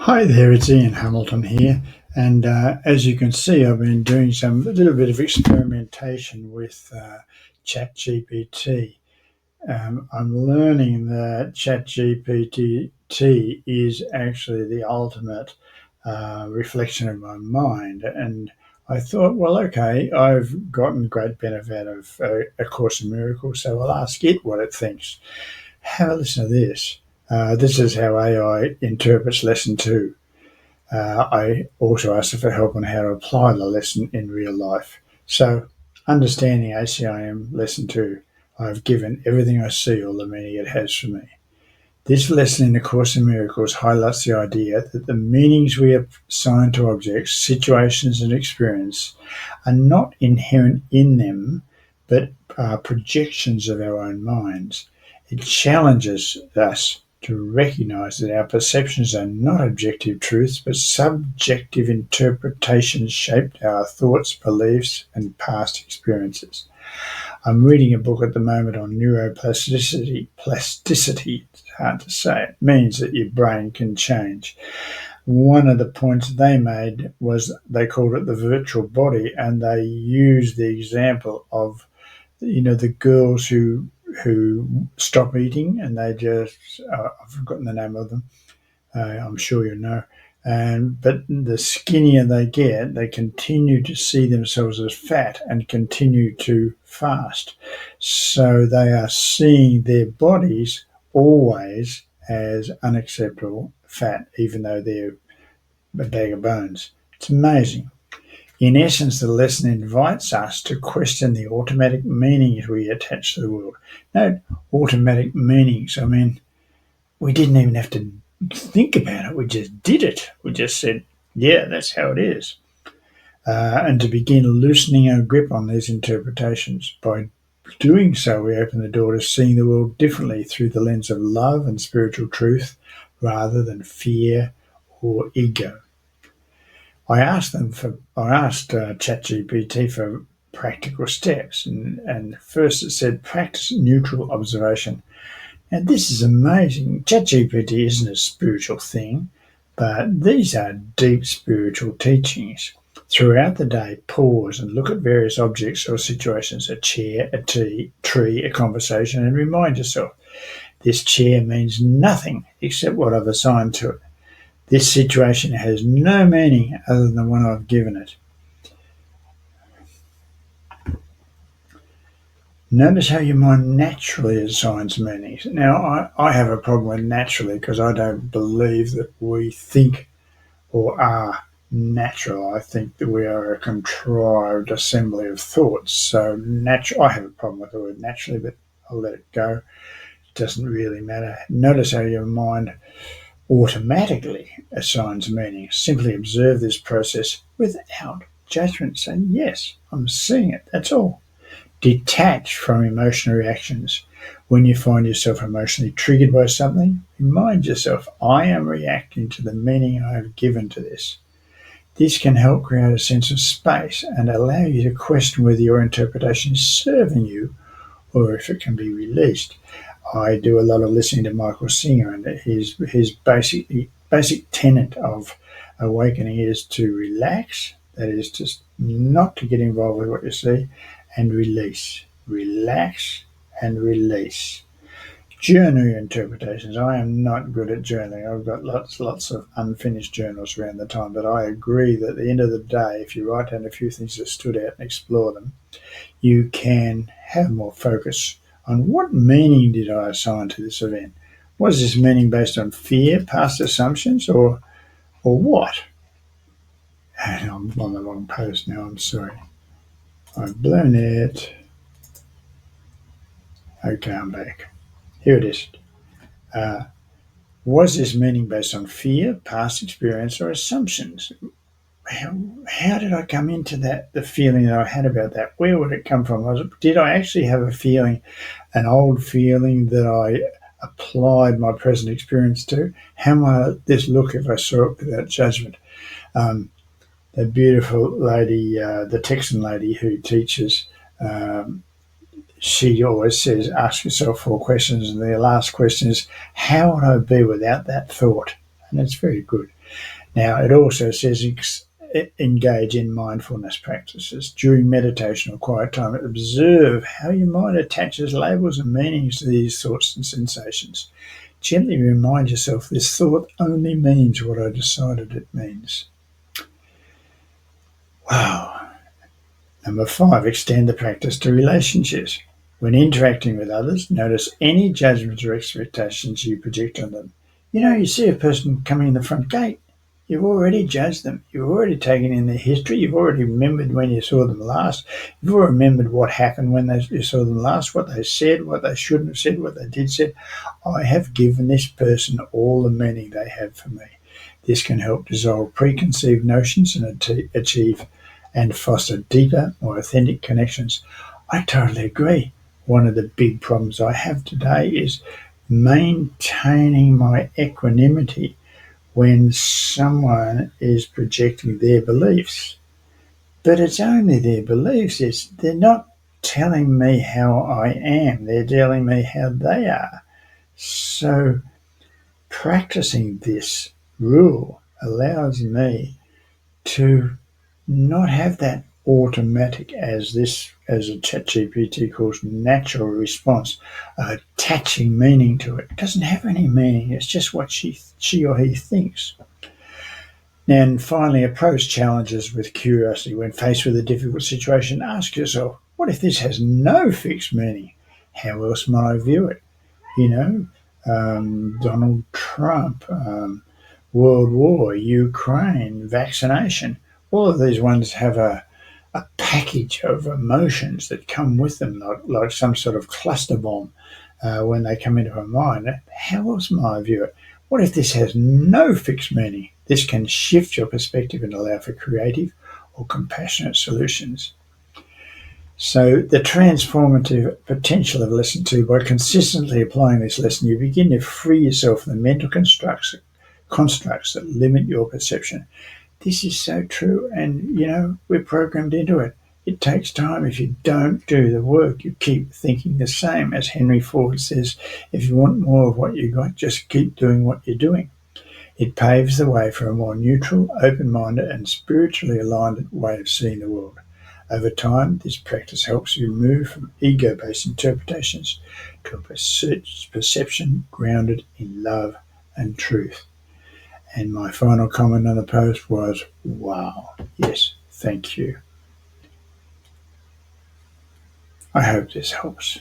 Hi there, it's Ian Hamilton here, and as you can see, I've been doing a little bit of experimentation with ChatGPT. I'm learning that ChatGPT is actually the ultimate reflection of my mind, and I thought, well, okay, I've gotten great benefit of A Course in Miracles, so I'll ask it what it thinks. Have a listen to this. This is how AI interprets lesson two. I also asked her for help on how to apply the lesson in real life. So, understanding ACIM lesson two, I've given everything I see all the meaning it has for me. This lesson in A Course in Miracles highlights the idea that the meanings we assign to objects, situations, and experience are not inherent in them, but are projections of our own minds. It challenges us to recognize that our perceptions are not objective truths, but subjective interpretations shaped our thoughts, beliefs, and past experiences. I'm reading a book at the moment on neuroplasticity. Plasticity, it's hard to say. It means that your brain can change. One of the points they made was they called it the virtual body, and they used the example of the girls who stop eating and they just I've forgotten the name of them. I'm sure you know. But the skinnier they get, they continue to see themselves as fat and continue to fast. So they are seeing their bodies always as unacceptable fat, even though they're a bag of bones. It's amazing. In essence, the lesson invites us to question the automatic meanings we attach to the world. No automatic meanings. I mean, we didn't even have to think about it. We just did it. We just said, yeah, that's how it is. And to begin loosening our grip on these interpretations. By doing so, we open the door to seeing the world differently through the lens of love and spiritual truth rather than fear or ego. I asked ChatGPT for practical steps, and first it said practice neutral observation. Now this is amazing. ChatGPT isn't a spiritual thing, but these are deep spiritual teachings. Throughout the day, pause and look at various objects or situations: a chair, a tree, a conversation, and remind yourself this chair means nothing except what I've assigned to it. This situation has no meaning other than the one I've given it. Notice how your mind naturally assigns meanings. Now, I have a problem with naturally because I don't believe that we think or are natural. I think that we are a contrived assembly of thoughts. So, I have a problem with the word naturally, but I'll let it go. It doesn't really matter. Notice how your mind automatically assigns meaning. Simply observe this process without judgment, saying, yes, I'm seeing it, that's all. Detach from emotional reactions. When you find yourself emotionally triggered by something, remind yourself, I am reacting to the meaning I have given to this. This can help create a sense of space and allow you to question whether your interpretation is serving you or if it can be released. I do a lot of listening to Michael Singer, and his basic tenet of awakening is to relax, that is just not to get involved with what you see, and release. Relax and release. Journal your interpretations. I am not good at journaling. I've got lots of unfinished journals around the time, but I agree that at the end of the day, if you write down a few things that stood out and explore them, you can have more focus on what meaning did I assign to this event. Was this meaning based on fear, past assumptions, or what? And I'm on the wrong post now, I'm sorry. I've blown it. Okay, I'm back. Here it is. Was this meaning based on fear, past experience, or assumptions? How did I come into that, the feeling that I had about that? Where would it come from? Did I actually have a feeling, an old feeling that I applied my present experience to? How might this look if I saw it without judgment? The beautiful lady, the Texan lady who teaches, she always says, ask yourself 4 questions, and the last question is, how would I be without that thought? And it's very good. Now, it also says engage in mindfulness practices. During meditation or quiet time, observe how your mind attaches labels and meanings to these thoughts and sensations. Gently remind yourself this thought only means what I decided it means. Wow. Number 5, extend the practice to relationships. When interacting with others, notice any judgments or expectations you project on them. You see a person coming in the front gate. You've already judged them. You've already taken in their history. You've already remembered when you saw them last. You've already remembered what happened when you saw them last, what they said, what they shouldn't have said, what they did say. I have given this person all the meaning they have for me. This can help dissolve preconceived notions and achieve and foster deeper, more authentic connections. I totally agree. One of the big problems I have today is maintaining my equanimity when someone is projecting their beliefs. But it's only their beliefs. They're not telling me how I am. They're telling me how they are. So practicing this rule allows me to not have that automatic, as a ChatGPT calls, natural response, attaching meaning to it. It doesn't have any meaning. It's just what she or he thinks. And finally, approach challenges with curiosity. When faced with a difficult situation, ask yourself, what if this has no fixed meaning? How else might I view it? Donald Trump, World War, Ukraine, vaccination. All of these ones have a package of emotions that come with them, like some sort of cluster bomb when they come into our mind. How else might I view it? What if this has no fixed meaning? This can shift your perspective and allow for creative or compassionate solutions. So, the transformative potential of lesson 2, by consistently applying this lesson, you begin to free yourself from the mental constructs that limit your perception. This is so true, and we're programmed into it. It takes time. If you don't do the work, you keep thinking the same. As Henry Ford says, if you want more of what you got, just keep doing what you're doing. It paves the way for a more neutral, open-minded, and spiritually aligned way of seeing the world. Over time, this practice helps you move from ego-based interpretations to a perception grounded in love and truth. And my final comment on the post was, wow, yes, thank you. I hope this helps.